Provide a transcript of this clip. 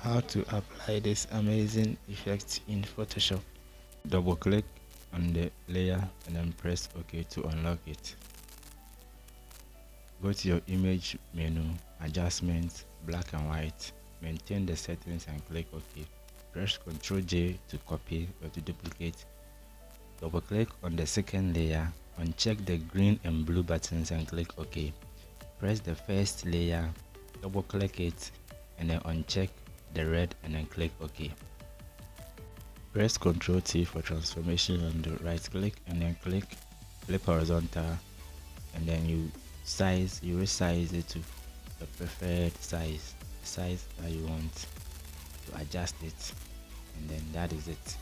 How to apply this amazing effect in Photoshop. Double click on the layer and then press OK to unlock it. Go to your image menu, adjustments, black and white, maintain the settings and click OK. Press Ctrl J to copy or to duplicate. Double click on the second layer, uncheck the green and blue buttons and click OK. Press the first layer, double click it and then uncheck the red and then click OK. Press Ctrl T for transformation and right click and then click flip horizontal, and then you resize it to the preferred size that you want to adjust it, and then that is it.